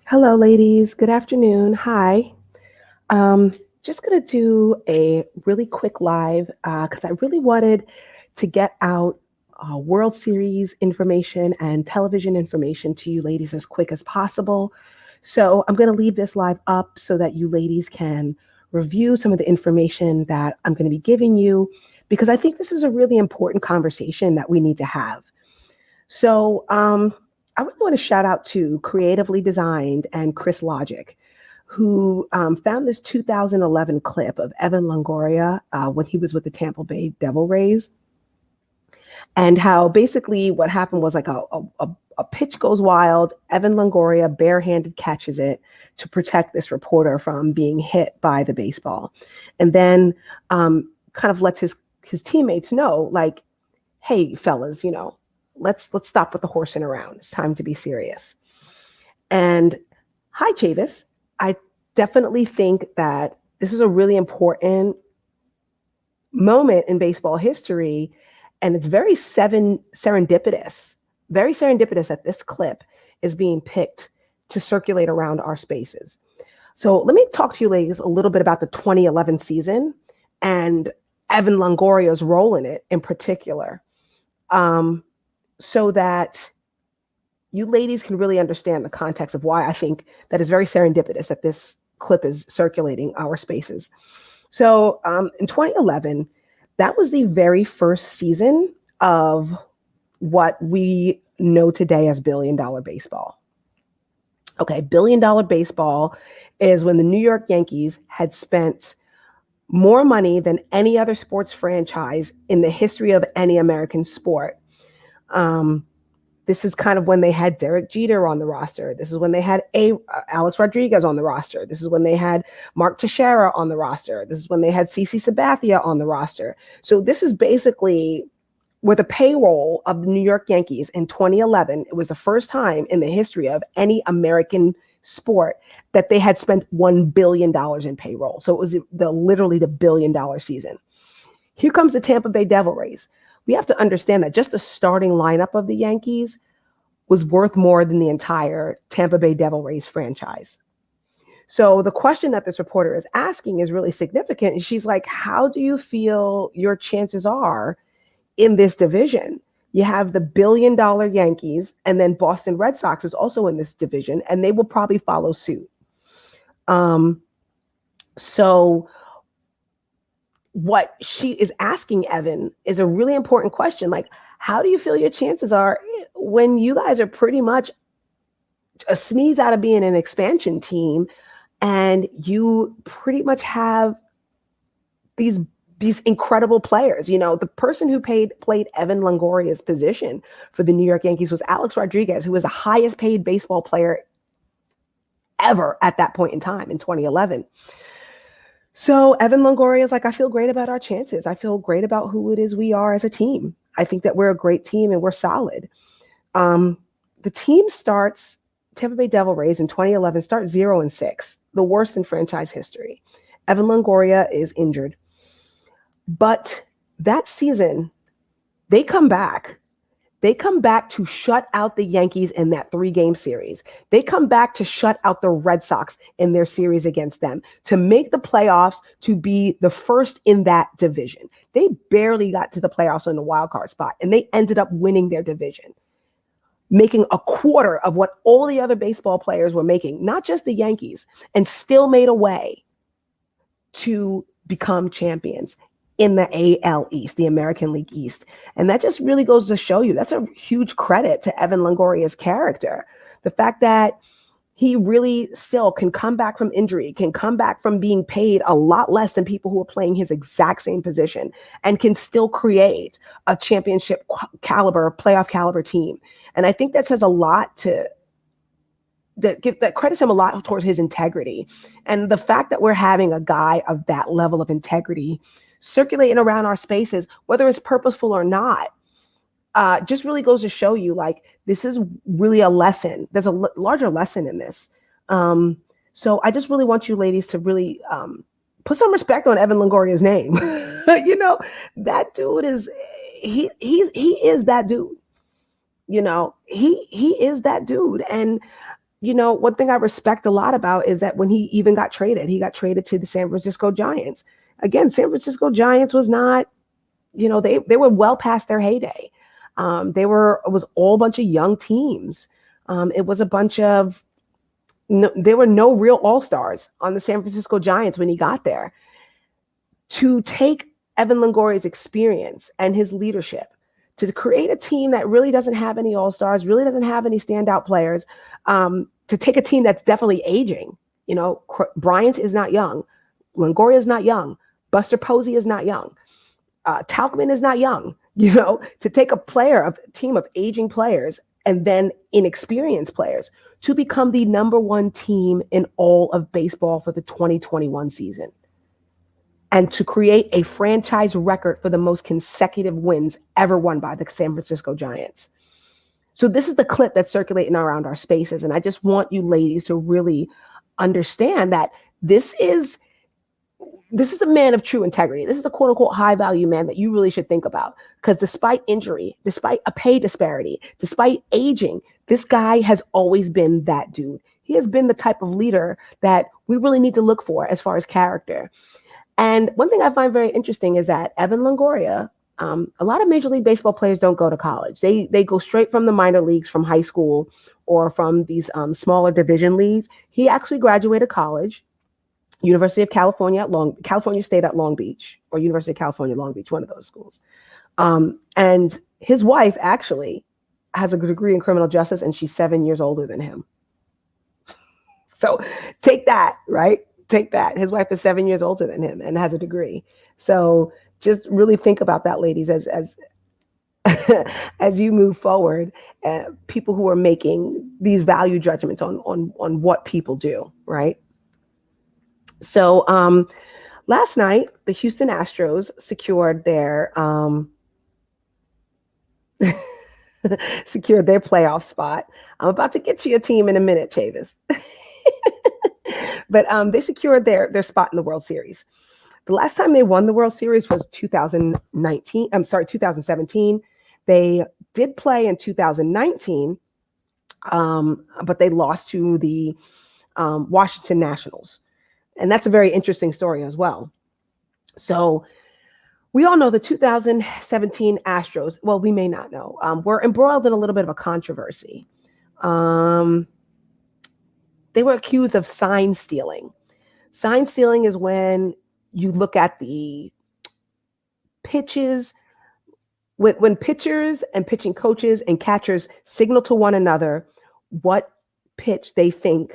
Hello, ladies. Good afternoon. Hi. Um, just going to do a really quick live because I really wanted to get out World Series information and television information to you ladies as quick as possible. So I'm going to leave this live up so that you ladies can review some of the information that I'm going to be giving you because I think this is a really important conversation that we need to have. So I really want to shout out to Creatively Designed and Chris Logic, who found this 2011 clip of Evan Longoria when he was with the Tampa Bay Devil Rays, and how basically what happened was like a pitch goes wild. Evan Longoria barehanded catches it to protect this reporter from being hit by the baseball, and then kind of lets his teammates know, like, hey, fellas, let's stop with the horsing around. It's time to be serious. And hi, Chavis. I definitely think that this is a really important moment in baseball history, and it's very serendipitous that this clip is being picked to circulate around our spaces. So let me talk to you ladies a little bit about the 2011 season and Evan Longoria's role in it in particular. So that you ladies can really understand the context of why I think that it's very serendipitous that this clip is circulating our spaces. So in 2011, that was the very first season of what we know today as billion-dollar baseball. Okay, billion-dollar baseball is when the New York Yankees had spent more money than any other sports franchise in the history of any American sport. This is kind of when they had Derek Jeter on the roster. This is when they had Alex Rodriguez on the roster. This is when they had Mark Teixeira on the roster. This is when they had CC Sabathia on the roster. So this is basically with the payroll of the New York Yankees in 2011. It was the first time in the history of any American sport that they had spent $1 billion in payroll. So it was literally the billion-dollar season. Here comes the Tampa Bay Devil Rays. We have to understand that just the starting lineup of the Yankees was worth more than the entire Tampa Bay Devil Rays franchise. So the question that this reporter is asking is really significant. And she's like, how do you feel your chances are in this division? You have the billion-dollar Yankees, and then Boston Red Sox is also in this division, and they will probably follow suit. So what she is asking Evan is a really important question. Like, how do you feel your chances are when you guys are pretty much a sneeze out of being an expansion team, and you pretty much have these incredible players? The person who played Evan Longoria's position for the New York Yankees was Alex Rodriguez, who was the highest paid baseball player ever at that point in time in 2011. So Evan Longoria is like, I feel great about our chances. I feel great about who it is we are as a team. I think that we're a great team and we're solid. The team starts, Tampa Bay Devil Rays in 2011, start 0-6, the worst in franchise history. Evan Longoria is injured. But that season, they come back. They come back to shut out the Yankees in that 3-game series. They come back to shut out the Red Sox in their series against them, to make the playoffs, to be the first in that division. They barely got to the playoffs on the wild card spot, and they ended up winning their division, making a quarter of what all the other baseball players were making, not just the Yankees, and still made a way to become champions in the AL East, the American League East. And that just really goes to show you, that's a huge credit to Evan Longoria's character. The fact that he really still can come back from injury, can come back from being paid a lot less than people who are playing his exact same position, and can still create a championship caliber, playoff caliber team. And I think that says a lot that credits him a lot towards his integrity. And the fact that we're having a guy of that level of integrity circulating around our spaces, whether it's purposeful or not, just really goes to show you, like, this is really a lesson. There's a larger lesson in this. So I just really want you ladies to really put some respect on Evan Longoria's name. That dude is, he is that dude. He is that dude. And one thing I respect a lot about is that when he even got traded, he got traded to the San Francisco Giants. Again, San Francisco Giants was not, they were well past their heyday. It was all a bunch of young teams. It was a bunch of, no, there were no real all-stars on the San Francisco Giants when he got there. To take Evan Longoria's experience and his leadership to create a team that really doesn't have any all-stars, really doesn't have any standout players, to take a team that's definitely aging. Bryant is not young. Longoria is not young. Buster Posey is not young. Talkman is not young. To take a team of aging players and then inexperienced players to become the number one team in all of baseball for the 2021 season. And to create a franchise record for the most consecutive wins ever won by the San Francisco Giants. So this is the clip that's circulating around our spaces. And I just want you ladies to really understand that this is a man of true integrity. This is the quote unquote high value man that you really should think about. Because despite injury, despite a pay disparity, despite aging, this guy has always been that dude. He has been the type of leader that we really need to look for as far as character. And one thing I find very interesting is that Evan Longoria, a lot of Major League Baseball players don't go to college. They go straight from the minor leagues, from high school, or from these smaller division leagues. He actually graduated college, University of California California State at Long Beach, or University of California, Long Beach, one of those schools. And his wife actually has a degree in criminal justice, and she's 7 years older than him. So take that, right? Take that. His wife is 7 years older than him and has a degree. So just really think about that, ladies, as as you move forward. People who are making these value judgments on what people do, right? So last night, the Houston Astros secured their playoff spot. I'm about to get you a team in a minute, Chavis. But they secured their spot in the World Series. The last time they won the World Series was 2017. They did play in 2019, but they lost to the Washington Nationals. And that's a very interesting story as well. So we all know the 2017 Astros. Well, we may not know. We're embroiled in a little bit of a controversy. They were accused of sign stealing. Sign stealing is when you look at the pitches, when pitchers and pitching coaches and catchers signal to one another what pitch they think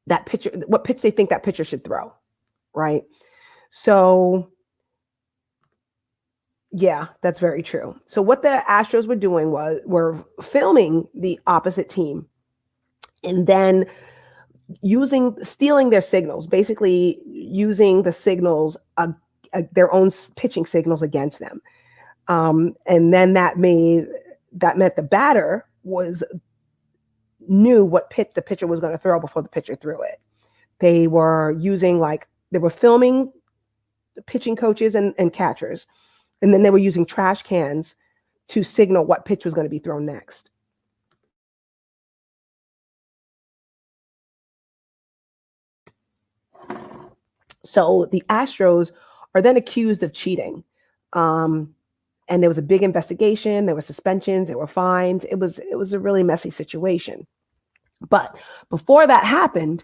that pitcher should throw, right? So yeah, that's very true. So what the Astros were doing were filming the opposite team and then stealing their signals, basically using the signals, their own pitching signals against them. And then that meant the batter knew what pitch the pitcher was going to throw before the pitcher threw it. They were filming the pitching coaches and catchers, and then they were using trash cans to signal what pitch was going to be thrown next. So the Astros are then accused of cheating. And there was a big investigation. There were suspensions. There were fines. It was a really messy situation. But before that happened,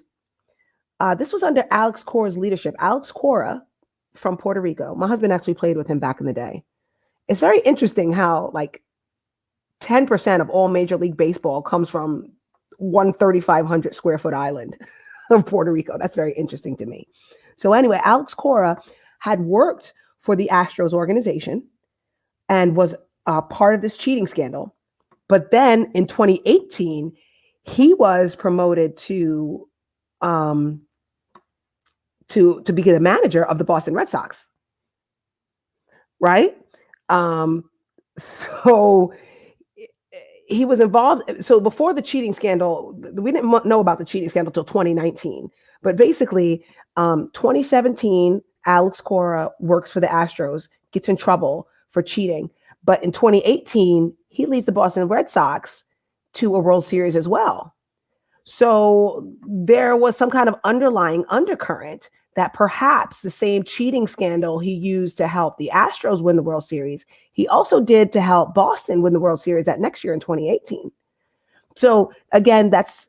this was under Alex Cora's leadership. Alex Cora from Puerto Rico. My husband actually played with him back in the day. It's very interesting how 10% of all Major League Baseball comes from 3,500 square foot island of Puerto Rico. That's very interesting to me. So anyway, Alex Cora had worked for the Astros organization and was part of this cheating scandal. But then in 2018, he was promoted to be the manager of the Boston Red Sox. Right? So he was involved. So before the cheating scandal, we didn't know about the cheating scandal until 2019. But basically, 2017, Alex Cora works for the Astros, gets in trouble for cheating. But in 2018, he leads the Boston Red Sox to a World Series as well. So there was some kind of underlying undercurrent that perhaps the same cheating scandal he used to help the Astros win the World Series, he also did to help Boston win the World Series that next year in 2018. So again, that's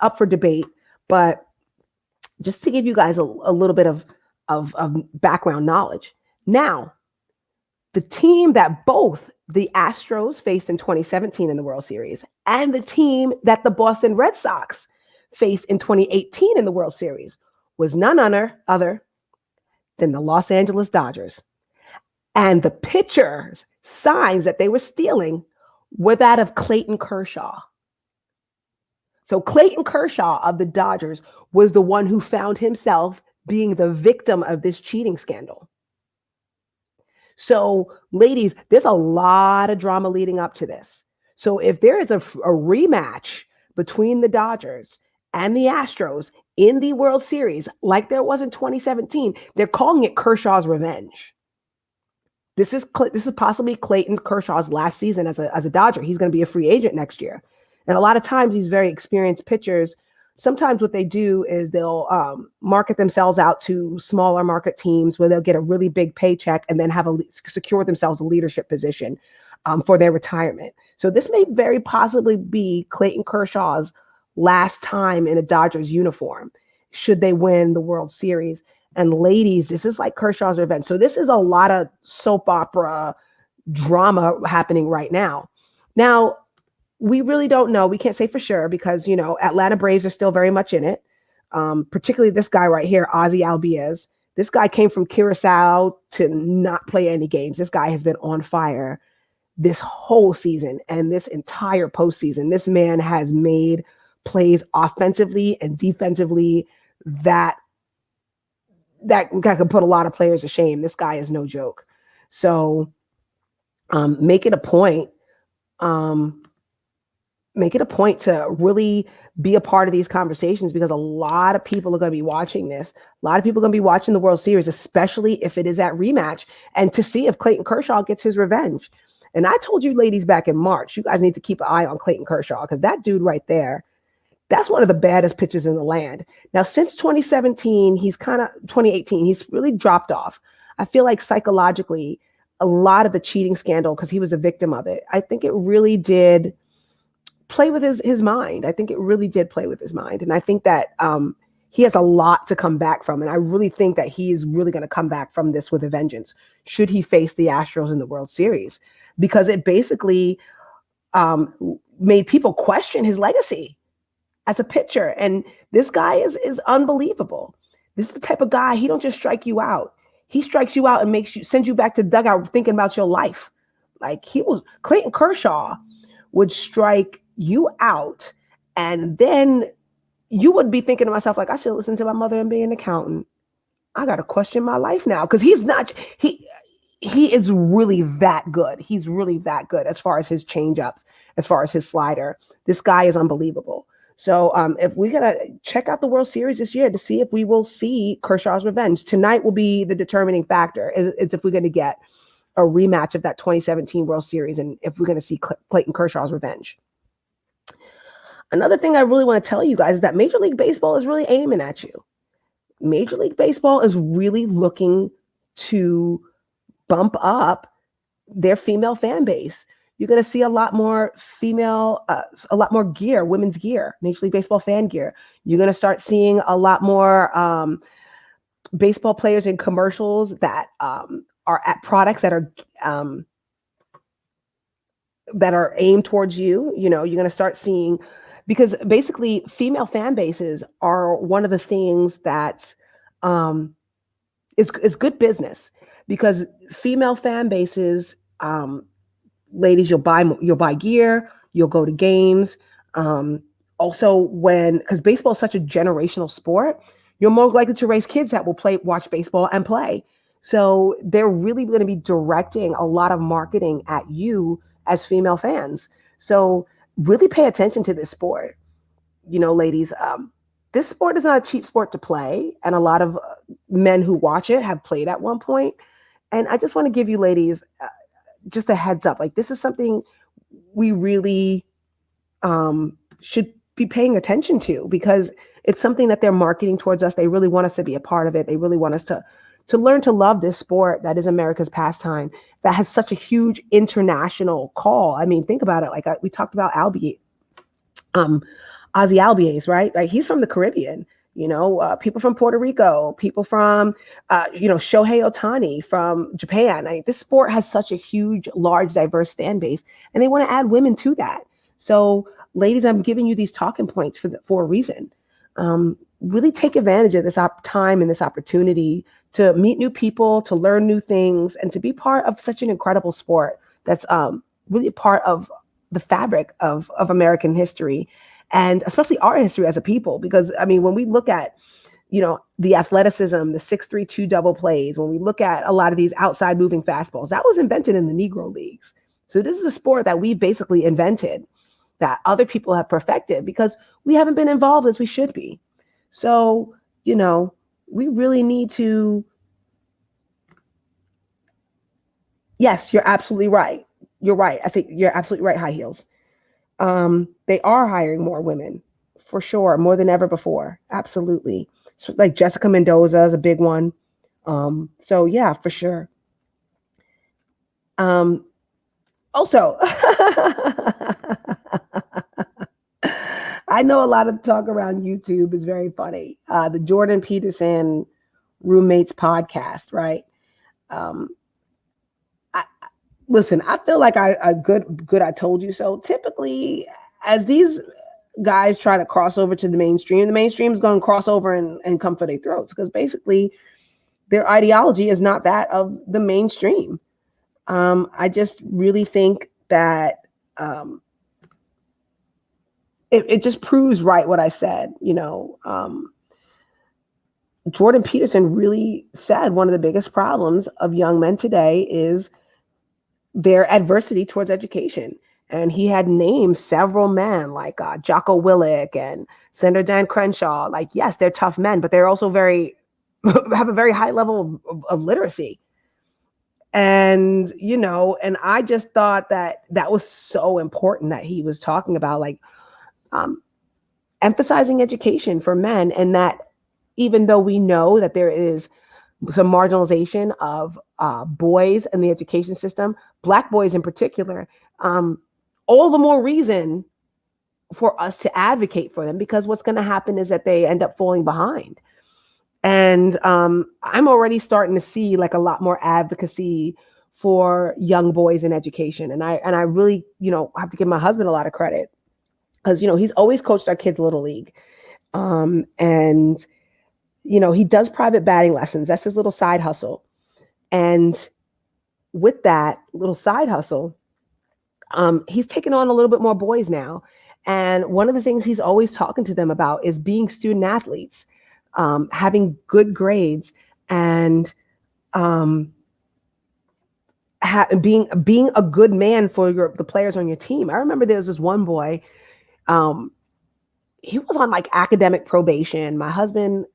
up for debate. But just to give you guys a little bit of background knowledge. Now, the team that both the Astros faced in 2017 in the World Series and the team that the Boston Red Sox faced in 2018 in the World Series was none other than the Los Angeles Dodgers. And the pitchers' signs that they were stealing were that of Clayton Kershaw. So Clayton Kershaw of the Dodgers was the one who found himself being the victim of this cheating scandal. So, ladies, there's a lot of drama leading up to this. So if there is a rematch between the Dodgers and the Astros in the World Series, like there was in 2017, they're calling it Kershaw's revenge. This is possibly Clayton Kershaw's last season as a Dodger. He's going to be a free agent next year. And a lot of times these very experienced pitchers, sometimes what they do is they'll market themselves out to smaller market teams where they'll get a really big paycheck and then secure themselves a leadership position for their retirement. So this may very possibly be Clayton Kershaw's last time in a Dodgers uniform, should they win the World Series. And ladies, this is like Kershaw's revenge. So this is a lot of soap opera drama happening right now. Now, we really don't know. We can't say for sure because, Atlanta Braves are still very much in it. Particularly this guy right here, Ozzy Albies. This guy came from Curacao to not play any games. This guy has been on fire this whole season and this entire postseason. This man has made plays offensively and defensively that could put a lot of players to shame. This guy is no joke. So make it a point. Make it a point to really be a part of these conversations because a lot of people are going to be watching this. A lot of people are going to be watching the World Series, especially if it is that rematch, and to see if Clayton Kershaw gets his revenge. And I told you ladies back in March, you guys need to keep an eye on Clayton Kershaw because that dude right there, that's one of the baddest pitchers in the land. Now, since 2018, he's really dropped off. I feel like psychologically, a lot of the cheating scandal, because he was a victim of it, I think it really did play with his mind. I think it really did play with his mind. And I think that he has a lot to come back from. And I really think that he is really going to come back from this with a vengeance, should he face the Astros in the World Series, because it basically made people question his legacy as a pitcher. And this guy is unbelievable. This is the type of guy, he don't just strike you out. He strikes you out and sends you back to the dugout thinking about your life. Like Clayton Kershaw would strike you out, and then you would be thinking to myself, like, I should listen to my mother and be an accountant. I got to question my life now. Because he is really that good. He's really that good as far as his changeups, as far as his slider. This guy is unbelievable. So if we're going to check out the World Series this year to see if we will see Kershaw's revenge, tonight will be the determining factor. Is if we're going to get a rematch of that 2017 World Series and if we're going to see Clayton Kershaw's revenge. Another thing I really want to tell you guys is that Major League Baseball is really aiming at you. Major League Baseball is really looking to bump up their female fan base. You're going to see a lot more gear, women's gear, Major League Baseball fan gear. You're going to start seeing a lot more baseball players in commercials that are at products that are aimed towards you. You're going to start seeing, because basically female fan bases are one of the things that is good business, because female fan bases, ladies, you'll buy gear, you'll go to games. Also, because baseball is such a generational sport, you're more likely to raise kids that will watch baseball and play. So they're really going to be directing a lot of marketing at you as female fans. So really pay attention to this sport. Ladies, this sport is not a cheap sport to play. And a lot of men who watch it have played at one point. And I just want to give you ladies just a heads up. Like, this is something we really should be paying attention to, because it's something that they're marketing towards us. They really want us to be a part of it. They really want us to learn to love this sport that is America's pastime, that has such a huge international call. I mean, think about it. Like we talked about Ozzy Albies, right? Like he's from the Caribbean. People from Puerto Rico, people from, Shohei Ohtani from Japan. This sport has such a huge, large, diverse fan base, and they want to add women to that. So, ladies, I'm giving you these talking points for a reason. Really take advantage of this time and this opportunity to meet new people, to learn new things, and to be part of such an incredible sport that's really a part of the fabric of American history, and especially our history as a people. Because, I mean, when we look at, the athleticism, the 6-3-2 double plays, when we look at a lot of these outside moving fastballs, that was invented in the Negro Leagues. So this is a sport that we basically invented, that other people have perfected, because we haven't been involved as we should be. So, we really need to. Yes, you're absolutely right. You're right. I think you're absolutely right. High heels. They are hiring more women, for sure, more than ever before. Absolutely. So, like Jessica Mendoza is a big one. So yeah, for sure. Also, I know a lot of talk around YouTube is very funny. The Jordan Peterson Roommates podcast, right? Listen, I feel like I I told you so. Typically, as these guys try to cross over to the mainstream is going to cross over and come for their throats, because basically their ideology is not that of the mainstream. I just really think that it just proves right what I said. Jordan Peterson really said one of the biggest problems of young men today is their adversity towards education. And he had named several men like Jocko Willink and Senator Dan Crenshaw. Like, yes, they're tough men, but they're also have a very high level of literacy. And, and I just thought that was so important that he was talking about, like, emphasizing education for men, and that even though we know that there is some marginalization of boys in the education system, Black boys in particular, all the more reason for us to advocate for them, because what's going to happen is that they end up falling behind. And I'm already starting to see like a lot more advocacy for young boys in education. And I really, have to give my husband a lot of credit, because, he's always coached our kids' little league. And he does private batting lessons. That's his little side hustle. And with that little side hustle, he's taken on a little bit more boys now. And one of the things he's always talking to them about is being student athletes, having good grades, and being a good man for the players on your team. I remember there was this one boy, he was on like academic probation. My husband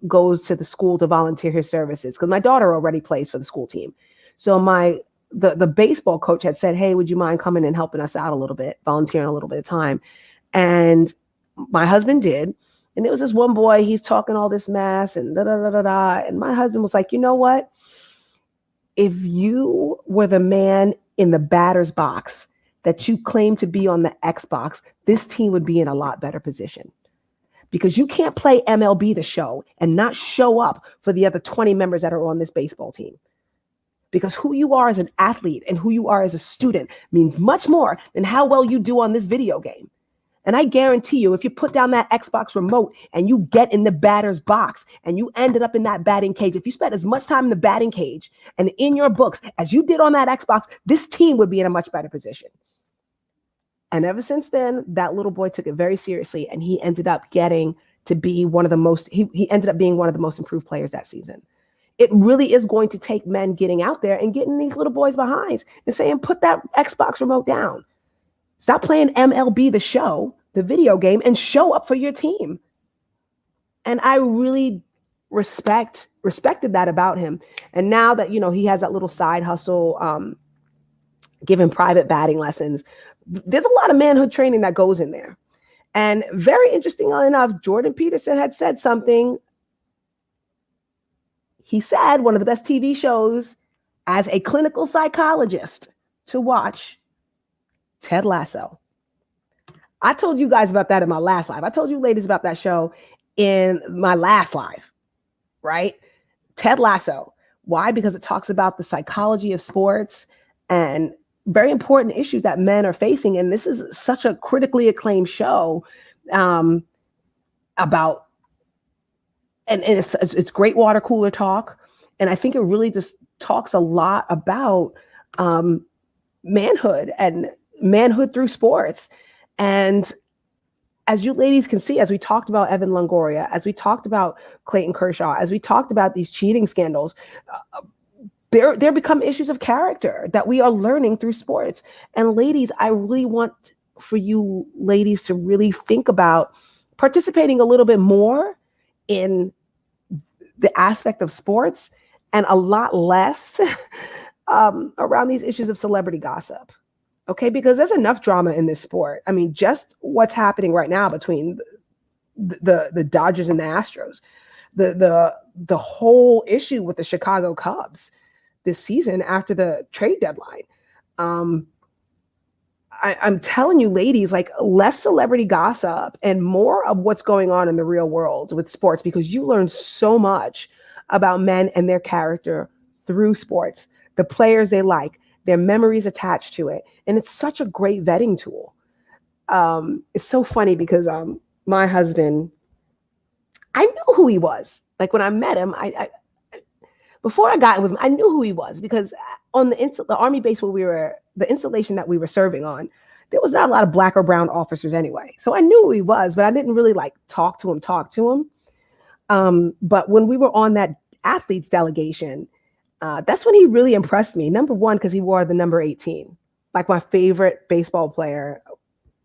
goes to the school to volunteer his services, because my daughter already plays for the school team. So the baseball coach had said, hey, would you mind coming and helping us out a little bit, volunteering a little bit of time? And my husband did. And there was this one boy, he's talking all this mess and da da da da da. And my husband was like, you know what? If you were the man in the batter's box that you claim to be on the Xbox, this team would be in a lot better position. Because you can't play MLB The Show and not show up for the other 20 members that are on this baseball team. Because who you are as an athlete and who you are as a student means much more than how well you do on this video game. And I guarantee you, if you put down that Xbox remote and you get in the batter's box and you ended up in that batting cage, if you spent as much time in the batting cage and in your books as you did on that Xbox, this team would be in a much better position. And ever since then, that little boy took it very seriously, and he ended up getting to be one of the most, he ended up being one of the most improved players that season. It really is going to take men getting out there and getting these little boys behinds and saying, put that Xbox remote down. Stop playing MLB The Show, the video game, and show up for your team. And I really respected that about him. And now that, he has that little side hustle, giving private batting lessons, there's a lot of manhood training that goes in there. And very interestingly enough, Jordan Peterson had said something. He said one of the best TV shows as a clinical psychologist to watch, Ted Lasso. I told you guys about that in my last live. I told you ladies about that show in my last live, right? Ted Lasso. Why? Because it talks about the psychology of sports and very important issues that men are facing. And this is such a critically acclaimed show about, and it's great water cooler talk. And I think it really just talks a lot about manhood and manhood through sports. And as you ladies can see, as we talked about Evan Longoria, as we talked about Clayton Kershaw, as we talked about these cheating scandals, there become issues of character that we are learning through sports. And ladies, I really want for you ladies to really think about participating a little bit more in the aspect of sports and a lot less around these issues of celebrity gossip. Okay, because there's enough drama in this sport. I mean, just what's happening right now between the Dodgers and the Astros, the whole issue with the Chicago Cubs this season after the trade deadline. I'm telling you, ladies, like less celebrity gossip and more of what's going on in the real world with sports, because you learn so much about men and their character through sports, the players they like, their memories attached to it. And it's such a great vetting tool. It's so funny because my husband, I knew who he was. Like when I met him, I before I got with him, I knew who he was because on the Army base where the installation that we were serving on, there was not a lot of black or brown officers anyway. So I knew who he was, but I didn't really like talk to him. But when we were on that athletes delegation, that's when he really impressed me. Number one, because he wore the number 18, like my favorite baseball player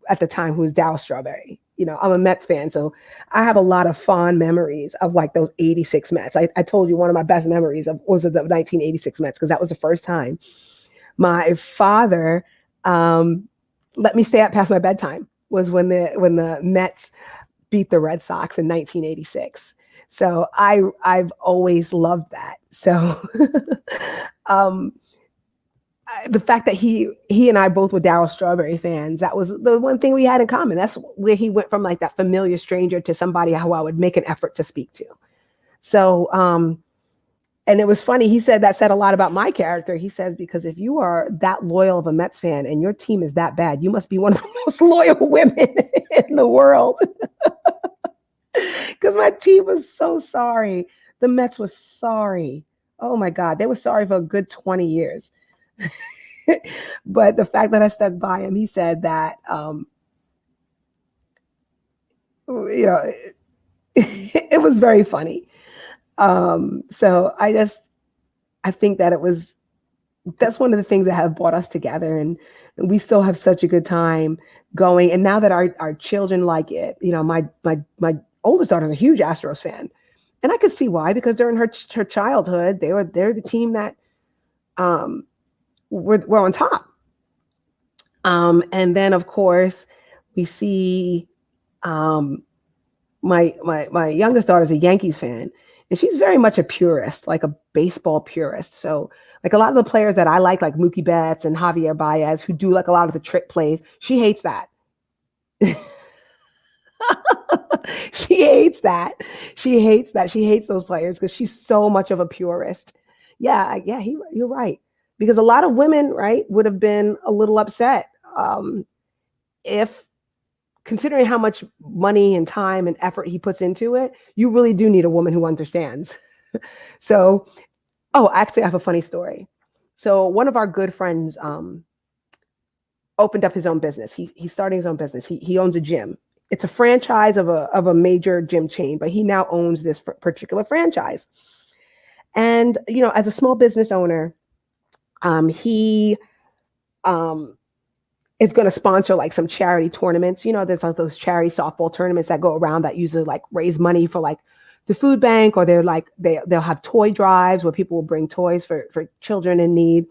at the time, who was Darryl Strawberry. You know, I'm a Mets fan, so I have a lot of fond memories of like those 86 Mets. I told you one of my best memories was the 1986 Mets, because that was the first time my father let me stay up past my bedtime, was when the Mets beat the Red Sox in 1986. So I've always loved that. So the fact that he and I both were Darryl Strawberry fans, that was the one thing we had in common. That's where he went from like that familiar stranger to somebody who I would make an effort to speak to. So, and it was funny. He said that said a lot about my character. He says, because if you are that loyal of a Mets fan and your team is that bad, you must be one of the most loyal women in the world. Because my team was so sorry. The Mets was sorry. Oh my God. They were sorry for a good 20 years. But the fact that I stuck by him, he said that, it was very funny. So I think that that's one of the things that have brought us together, and we still have such a good time going. And now that our children like it, my oldest daughter's a huge Astros fan, and I could see why, because during her childhood, they're the team that, we're on top. And then of course we see, my youngest daughter is a Yankees fan, and she's very much a purist, like a baseball purist. So like a lot of the players that I like Mookie Betts and Javier Baez, who do like a lot of the trick plays, she hates that. She hates that. She hates those players because she's so much of a purist. Yeah, you're right. Because a lot of women, right, would have been a little upset if, considering how much money and time and effort he puts into it, you really do need a woman who understands. So, actually, I have a funny story. So one of our good friends opened up his own business. He's starting his own business. He owns a gym. It's a franchise of a major gym chain, but he now owns this particular franchise. And, as a small business owner, he is going to sponsor like some charity tournaments. There's like those charity softball tournaments that go around that usually like raise money for like the food bank, or they'll have toy drives where people will bring toys for children in need.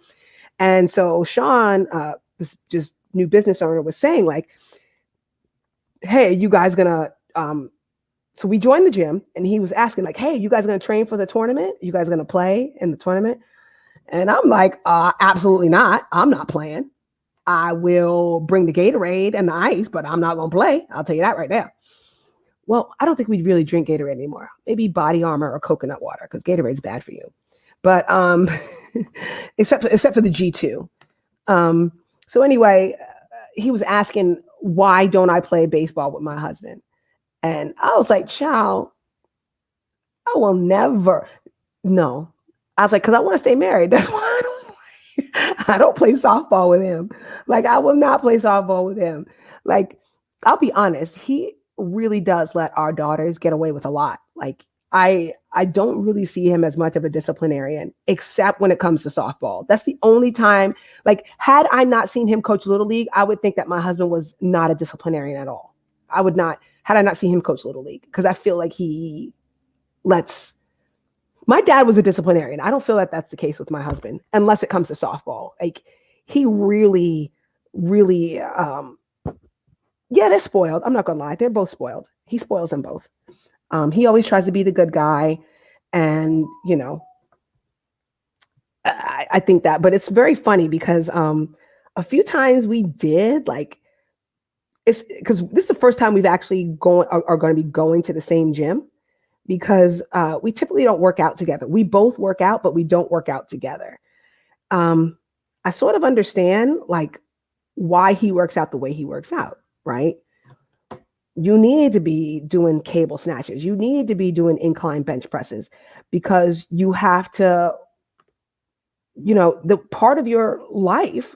And so Sean, this just new business owner, was saying like, hey, you guys gonna so we joined the gym, and he was asking like, hey, you guys gonna train for the tournament? You guys gonna play in the tournament? And I'm like, absolutely not. I'm not playing. I will bring the Gatorade and the ice, but I'm not gonna play. I'll tell you that right now. Well, I don't think we really drink Gatorade anymore. Maybe Body Armor or coconut water, because Gatorade's bad for you. But except for the G2. So anyway, he was asking, why don't I play baseball with my husband? And I was like, child, I will never. No. I was like, because I want to stay married. That's why I don't play. I don't play softball with him. Like, I will not play softball with him. Like, I'll be honest, he really does let our daughters get away with a lot. Like, I don't really see him as much of a disciplinarian, except when it comes to softball. That's the only time. Like, had I not seen him coach Little League, I would think that my husband was not a disciplinarian at all. I would not, had I not seen him coach Little League, because I feel like he lets. My dad was a disciplinarian. I don't feel that that's the case with my husband, unless it comes to softball. Like, he really, really, yeah, they're spoiled. I'm not gonna lie, they're both spoiled. He spoils them both. He always tries to be the good guy, and I think that. But it's very funny because a few times we did like, it's because this is the first time we've actually are going to be going to the same gym, because we typically don't work out together. We both work out, but we don't work out together. I sort of understand like why he works out the way he works out, right? You need to be doing cable snatches. You need to be doing incline bench presses, because you have to, the part of your life,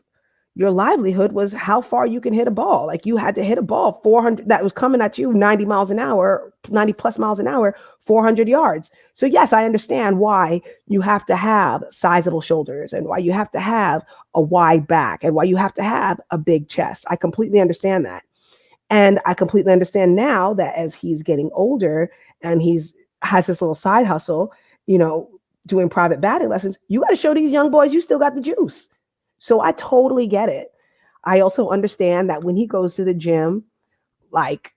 your livelihood was how far you can hit a ball. Like, you had to hit a ball 400 that was coming at you 90 miles an hour, 90 plus miles an hour, 400 yards. So yes, I understand why you have to have sizable shoulders, and why you have to have a wide back, and why you have to have a big chest. I completely understand that. And I completely understand now that as he's getting older and has this little side hustle, doing private batting lessons, you got to show these young boys you still got the juice. So I totally get it. I also understand that when he goes to the gym, like,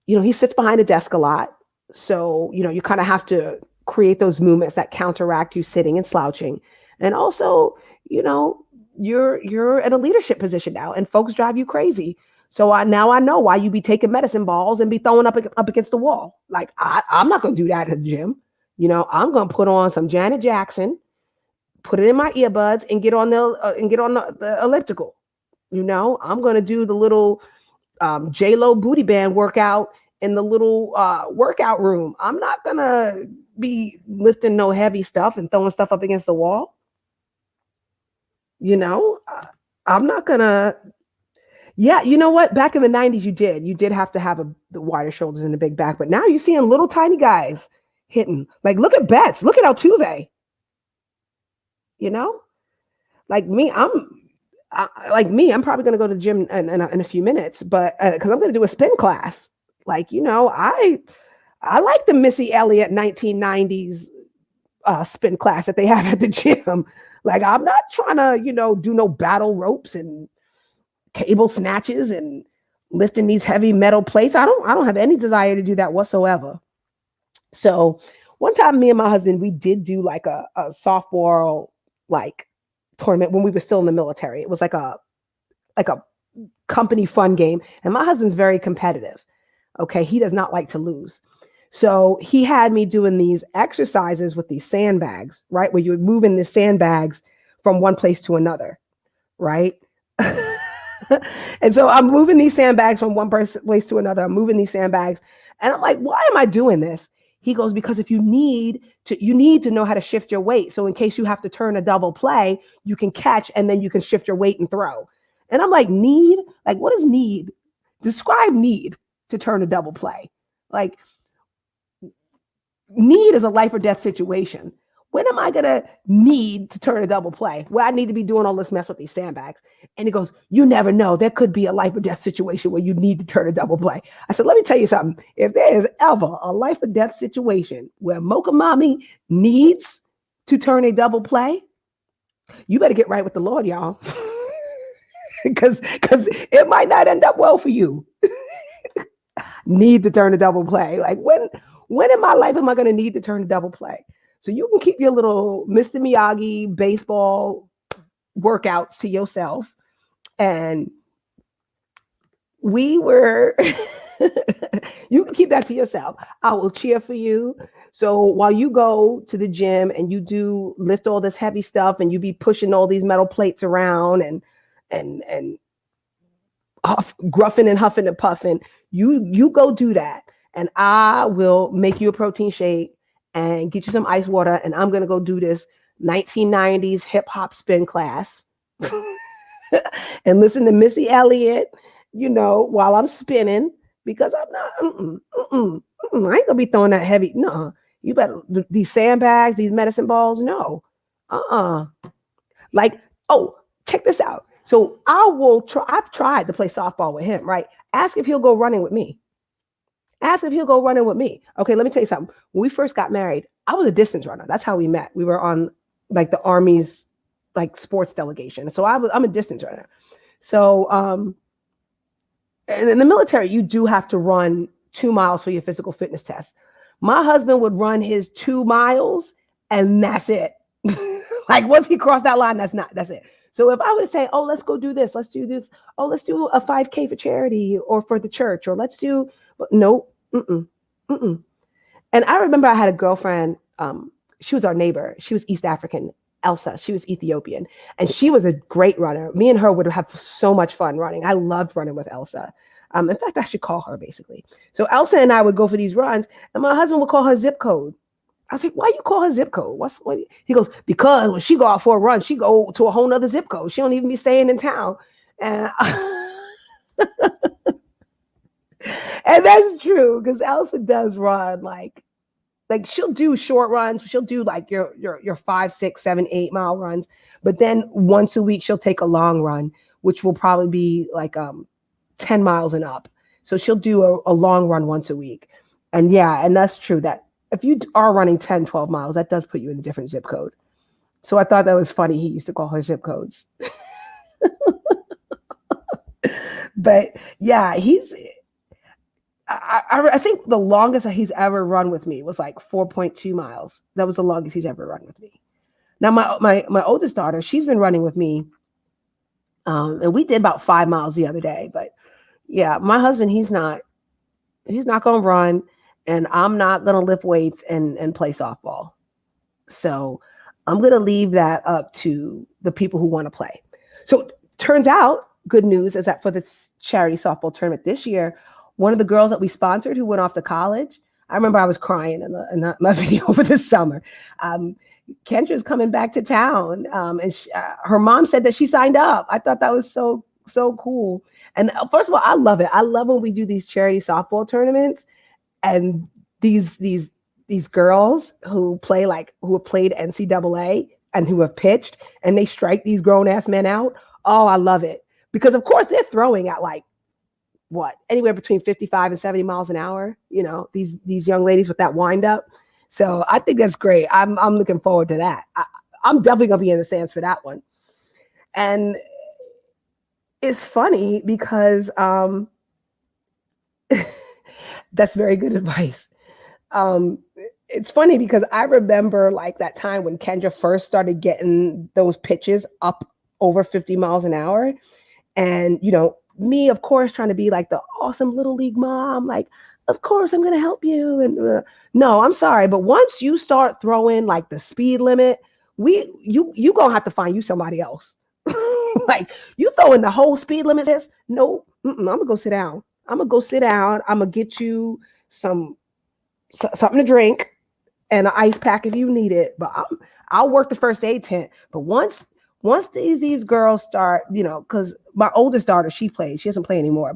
he sits behind a desk a lot. So, you kind of have to create those movements that counteract you sitting and slouching. And also, you're in a leadership position now, and folks drive you crazy. So now I know why you be taking medicine balls and be throwing up against the wall. Like, I'm not going to do that at the gym. I'm going to put on some Janet Jackson, put it in my earbuds, and get on the elliptical. I'm going to do the little J-Lo booty band workout in the little workout room. I'm not going to be lifting no heavy stuff and throwing stuff up against the wall. I'm not going to. Yeah, you know what? Back in the 90s, you did have to have the wider shoulders and the big back. But now you're seeing little tiny guys hitting. Like, look at Betts. Look at Altuve. Like me, I'm probably going to go to the gym in a few minutes, but because I'm going to do a spin class. Like, I like the Missy Elliott 1990s spin class that they have at the gym. Like, I'm not trying to, do no battle ropes and cable snatches and lifting these heavy metal plates. I don't have any desire to do that whatsoever. So one time, me and my husband, we did do like a softball like tournament when we were still in the military. It was like a company fun game, and my husband's very competitive. Okay, he does not like to lose. So he had me doing these exercises with these sandbags, right, where you're moving the sandbags from one place to another, right? And so I'm moving these sandbags from one place to another. I'm moving these sandbags, and I'm like, why am I doing this? He goes, because if you need to know how to shift your weight. So in case you have to turn a double play, you can catch, and then you can shift your weight and throw. And I'm like, need? Like, what is need? Describe need to turn a double play. Like, need is a life or death situation. When am I going to need to turn a double play? Where I need to be doing all this mess with these sandbags. And he goes, you never know. There could be a life or death situation where you need to turn a double play. I said, let me tell you something. If there is ever a life or death situation where Mocha Mommy needs to turn a double play, you better get right with the Lord, y'all. because it might not end up well for you. Need to turn to double play. Like when in my life am I going to need to turn to double play? So you can keep your little Mr. Miyagi baseball workouts to yourself. And we were, you can keep that to yourself. I will cheer for you. So while you go to the gym and you do lift all this heavy stuff and you be pushing all these metal plates around and gruffing and huffing and puffing, you go do that. And I will make you a protein shake and get you some ice water. And I'm going to go do this 1990s hip hop spin class and listen to Missy Elliott, while I'm spinning, because I'm not, I ain't gonna be throwing that heavy. No, you better, these sandbags, these medicine balls, no. Like, oh, check this out. So I've tried to play softball with him, right? Ask if he'll go running with me. Okay, let me tell you something. When we first got married, I was a distance runner. That's how we met. We were on like the Army's like sports delegation. So I'm a distance runner. So and in the military, you do have to run 2 miles for your physical fitness test. My husband would run his 2 miles and that's it. Like once he crossed that line, that's it. So if I would say, oh, let's go do this, let's do this, oh, let's do a 5K for charity or for the church, or let's do, no, And I remember I had a girlfriend, she was our neighbor. She was East African, Elsa. She was Ethiopian, and she was a great runner. Me and her would have so much fun running. I loved running with Elsa. In fact, I should call her basically. So Elsa and I would go for these runs, and my husband would call her zip code. I was like, why you call her zip code? What? He goes, because when she go out for a run, she go to a whole nother zip code. She don't even be staying in town. And, and that's true, because Elsa does run like she'll do short runs. She'll do like your 5, 6, 7, 8 mile runs. But then once a week, she'll take a long run, which will probably be like 10 miles and up. So she'll do a long run once a week. And yeah, and that's true that if you are running 10, 12 miles, that does put you in a different zip code. So I thought that was funny. He used to call her zip codes. But yeah, I think the longest he's ever run with me was like 4.2 miles. That was the longest he's ever run with me. Now my oldest daughter, she's been running with me, and we did about 5 miles the other day. But yeah, my husband, he's not gonna run, and I'm not gonna lift weights and play softball. So I'm gonna leave that up to the people who want to play. So turns out, good news is that for the charity softball tournament this year, one of the girls that we sponsored who went off to college, I remember I was crying in my video over the summer. Kendra's coming back to town, and her mom said that she signed up. I thought that was so cool. And first of all, I love it. I love when we do these charity softball tournaments, and these girls who have played NCAA and who have pitched, and they strike these grown ass men out. Oh, I love it, because of course they're throwing at like anywhere between 55 and 70 miles an hour, these young ladies with that wind up. So I think that's great. I'm looking forward to that. I'm definitely gonna be in the stands for that one. And it's funny because that's very good advice. It's funny because I remember like that time when Kendra first started getting those pitches up over 50 miles an hour, and me, of course, trying to be like the awesome little league mom, like, of course, I'm going to help you. And no, I'm sorry. But once you start throwing like the speed limit, you going to have to find you somebody else. Like you throwing the whole speed limit. Says, no, I'm going to go sit down. I'm going to get you something to drink and an ice pack if you need it. But I'll work the first aid tent. But once these girls start, because my oldest daughter, she plays. She doesn't play anymore,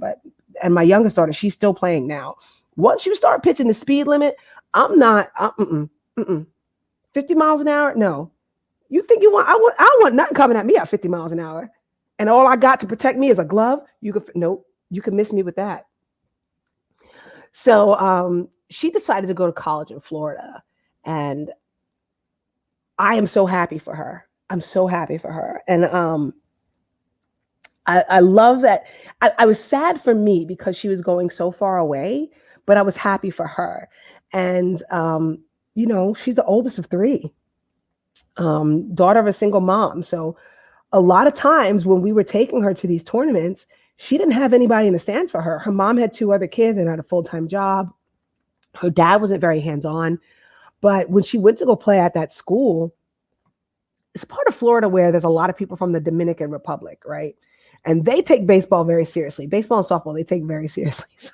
and my youngest daughter, she's still playing now. Once you start pitching the speed limit, I'm not, 50 miles an hour? No. You think I want nothing coming at me at 50 miles an hour. And all I got to protect me is a glove? Nope, you can miss me with that. So she decided to go to college in Florida. And I am so happy for her. I'm so happy for her. And I love that. I was sad for me because she was going so far away, but I was happy for her. And, she's the oldest of three, daughter of a single mom. So a lot of times when we were taking her to these tournaments, she didn't have anybody in the stands for her. Her mom had two other kids and had a full-time job. Her dad wasn't very hands-on. But when she went to go play at that school, it's a part of Florida where there's a lot of people from the Dominican Republic, right? And they take baseball very seriously. Baseball and softball, they take very seriously. So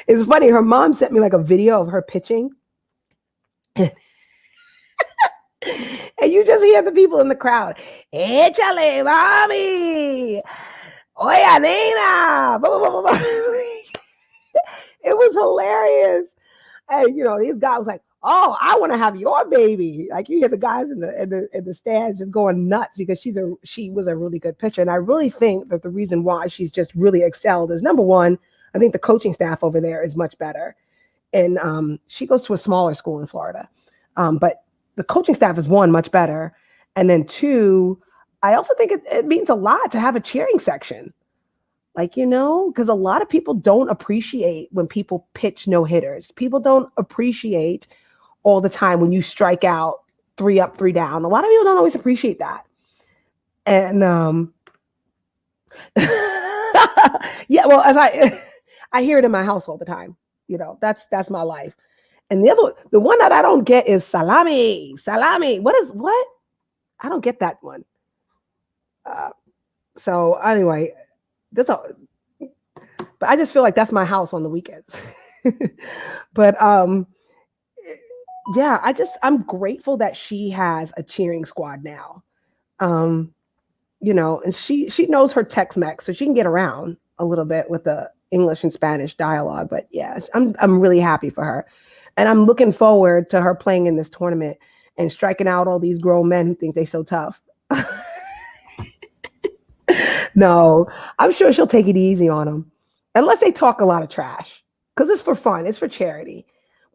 it's funny. Her mom sent me like a video of her pitching. And you just hear the people in the crowd, échale, mami. Oye, nena. Blah, blah, blah, blah. It was hilarious. And, these guys was like, oh, I want to have your baby. Like you hear the guys in the stands just going nuts because she was a really good pitcher. And I really think that the reason why she's just really excelled is, number one, I think the coaching staff over there is much better. And she goes to a smaller school in Florida. But the coaching staff is, one, much better. And then two, I also think it means a lot to have a cheering section. Like, because a lot of people don't appreciate when people pitch no-hitters. People don't appreciate all the time when you strike out 3 up, 3 down. A lot of people don't always appreciate that. And yeah, well, as I hear it in my house all the time. That's my life. And the one that I don't get is salami. What? I don't get that one. So anyway, but I just feel like that's my house on the weekends. But yeah, I'm grateful that she has a cheering squad now. And she knows her Tex-Mex, so she can get around a little bit with the English and Spanish dialogue. But yeah, I'm really happy for her. And I'm looking forward to her playing in this tournament and striking out all these grown men who think they're so tough. No, I'm sure she'll take it easy on them, unless they talk a lot of trash, because it's for fun. It's for charity.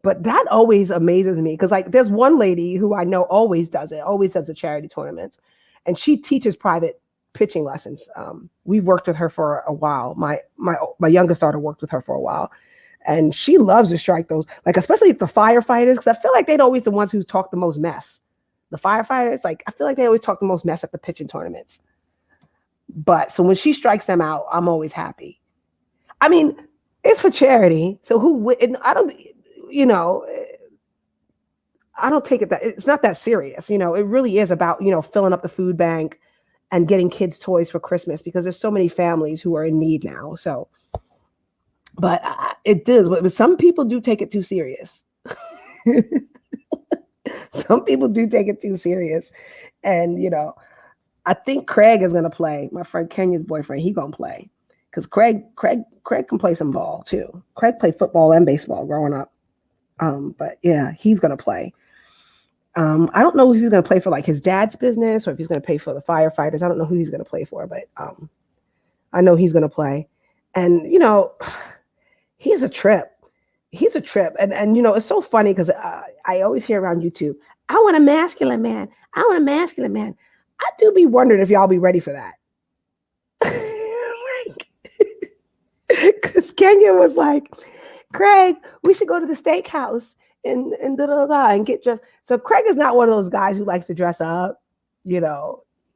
But that always amazes me because, like, there's one lady who I know always does the charity tournaments, and she teaches private pitching lessons. We've worked with her for a while. My youngest daughter worked with her for a while, and she loves to strike those, like, especially the firefighters, because I feel like they're always the ones who talk the most mess. The firefighters, like, I feel like they always talk the most mess at the pitching tournaments. But so when she strikes them out, I'm always happy. I mean, it's for charity. So I don't take it that it's not that serious. It really is about, filling up the food bank and getting kids toys for Christmas, because there's so many families who are in need now. So, but it does. But some people do take it too serious. Some people do take it too serious. And, I think Craig is going to play. My friend Kenya's boyfriend, he going to play. Because Craig can play some ball too. Craig played football and baseball growing up. But yeah, he's going to play. I don't know if he's going to play for like his dad's business or if he's going to play for the firefighters. I don't know who he's going to play for, but I know he's going to play. And, he's a trip. And it's so funny because I always hear around YouTube, I want a masculine man. I do be wondering if y'all be ready for that. Because Kenya was like, Craig, we should go to the steakhouse and get dressed. So Craig is not one of those guys who likes to dress up.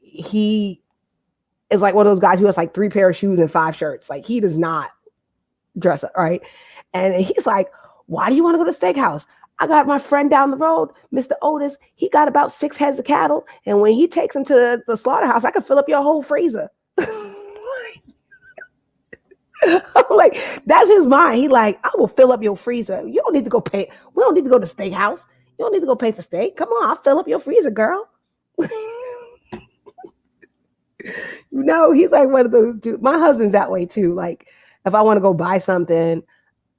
He is like one of those guys who has like 3 pair of shoes and 5 shirts. Like, he does not dress up, right? And he's like, why do you want to go to the steakhouse? I got my friend down the road, Mr. Otis. He got about 6 heads of cattle. And when he takes them to the slaughterhouse, I could fill up your whole freezer. I'm like, that's his mind. He like, I will fill up your freezer. You don't need to go pay. We don't need to go to steakhouse. You don't need to go pay for steak. Come on, I'll fill up your freezer, girl. He's like one of those dudes. My husband's that way too. Like, if I want to go buy something,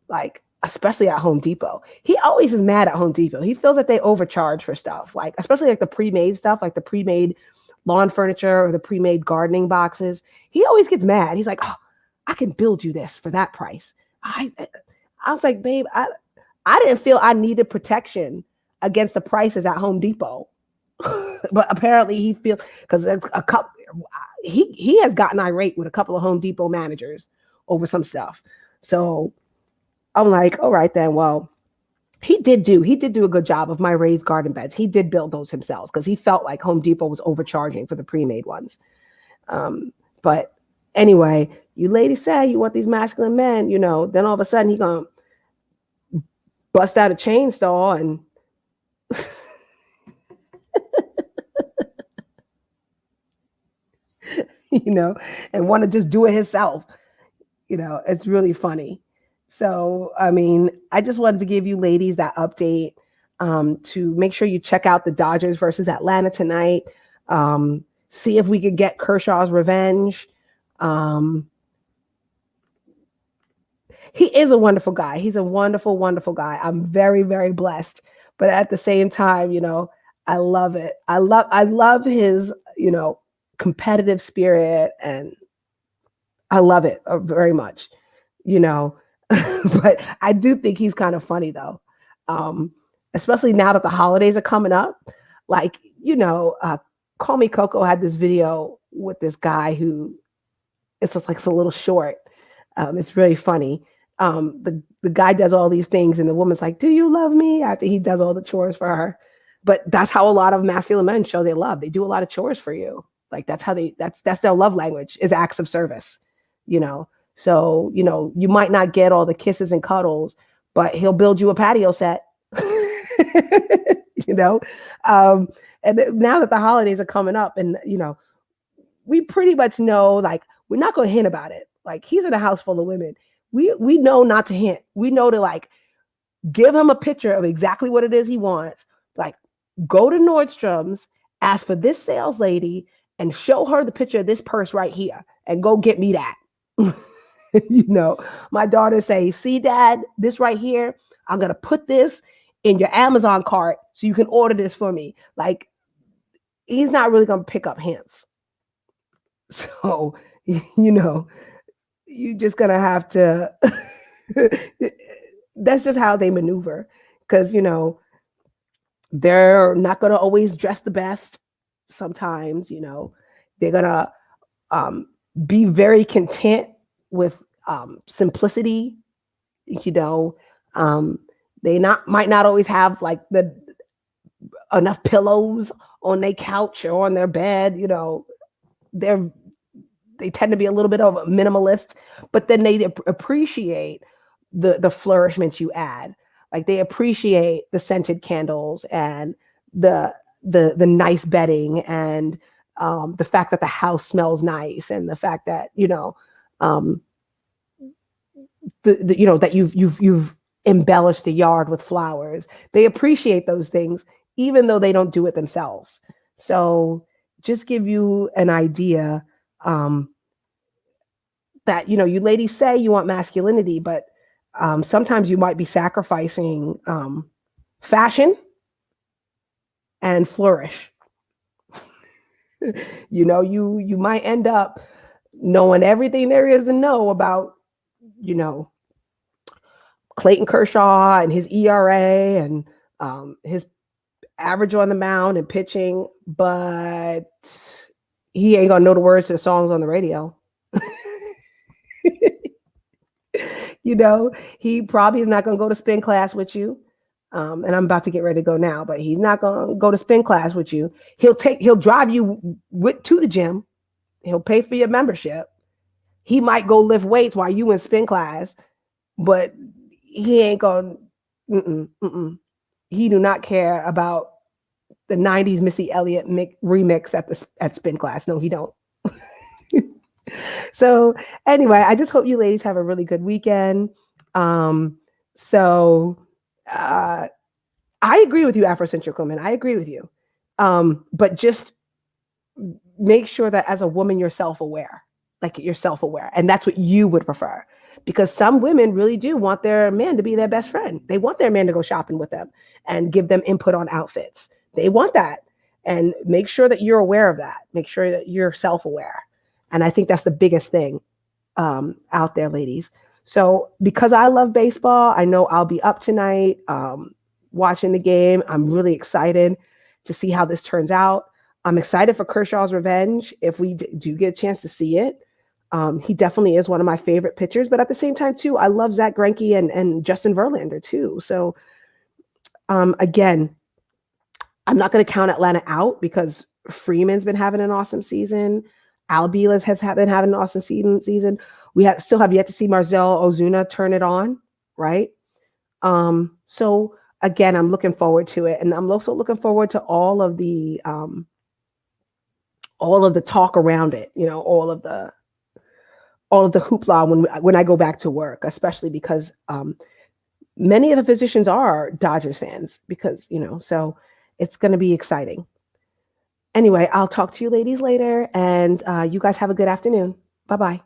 like, especially at Home Depot, he always is mad at Home Depot. He feels that they overcharge for stuff, like, especially like the pre-made stuff, like the pre-made lawn furniture or the pre-made gardening boxes. He always gets mad. He's like, oh, I can build you this for that price. I was like, babe, I didn't feel I needed protection against the prices at Home Depot. But apparently he feels, because there's a couple, he has gotten irate with a couple of Home Depot managers over some stuff. So I'm like, all right then. Well, he did do a good job of my raised garden beds. He did build those himself because he felt like Home Depot was overcharging for the pre-made ones. But anyway, you ladies say you want these masculine men, then all of a sudden he gonna bust out a chainsaw and and want to just do it himself. It's really funny. So, I mean, I just wanted to give you ladies that update, to make sure you check out the Dodgers versus Atlanta tonight. See if we could get Kershaw's revenge. He is a wonderful guy. He's a wonderful, wonderful guy. I'm very, very blessed. But at the same time, I love it. I love his, competitive spirit, and I love it very much, but I do think he's kind of funny though. Especially now that the holidays are coming up. Like, Call Me Coco had this video with this guy who it's just like it's a little short. It's really funny. The guy does all these things and the woman's like, "Do you love me?" after he does all the chores for her. But that's how a lot of masculine men show their love. They do a lot of chores for you. Like that's their love language, is acts of service, So, you might not get all the kisses and cuddles, but he'll build you a patio set, and now that the holidays are coming up and, we pretty much know, like, we're not going to hint about it. Like, he's in a house full of women. We know not to hint. We know to, like, give him a picture of exactly what it is he wants. Like, go to Nordstrom's, ask for this sales lady, and show her the picture of this purse right here, and go get me that. My daughter say, "See, Dad, this right here, I'm going to put this in your Amazon cart so you can order this for me." Like, he's not really going to pick up hints. So, you're just going to have to, that's just how they maneuver. Because, they're not going to always dress the best. Sometimes, they're going to be very content with simplicity. They might not always have like enough pillows on their couch or on their bed. They tend to be a little bit of a minimalist, but then they appreciate the flourishments you add. Like, they appreciate the scented candles and the nice bedding, and the fact that the house smells nice, and the fact that that you've embellished the yard with flowers. They appreciate those things even though they don't do it themselves. So just give you an idea, that you ladies say you want masculinity, but sometimes you might be sacrificing fashion and flourish. You might end up knowing everything there is to know about, Clayton Kershaw and his ERA and his average on the mound and pitching, but he ain't gonna know the words to the songs on the radio. He probably is not gonna go to spin class with you. And I'm about to get ready to go now, but he's not gonna go to spin class with you. He'll drive you to the gym. He'll pay for your membership. He might go lift weights while you in spin class, but he ain't gonna. He do not care about the '90s Missy Elliott remix at spin class. No, he don't. So anyway, I just hope you ladies have a really good weekend. I agree with you, Afrocentric women. I agree with you. But just make sure that as a woman, you're self-aware. Like, you're self-aware. And that's what you would prefer. Because some women really do want their man to be their best friend. They want their man to go shopping with them and give them input on outfits. They want that. And make sure that you're aware of that. Make sure that you're self-aware. And I think that's the biggest thing out there, ladies. So because I love baseball, I know I'll be up tonight watching the game. I'm really excited to see how this turns out. I'm excited for Kershaw's revenge if we do get a chance to see it. He definitely is one of my favorite pitchers, but at the same time, too, I love Zach Greinke and Justin Verlander, too. So, again, I'm not going to count Atlanta out because Freeman's been having an awesome season. Albilas has been having an awesome season. We still have yet to see Marcell Ozuna turn it on, right? So again, I'm looking forward to it, and I'm also looking forward to all of the talk around it. You know, all of the hoopla when I go back to work, especially because many of the physicians are Dodgers fans because, so it's going to be exciting. Anyway, I'll talk to you ladies later, and you guys have a good afternoon. Bye-bye.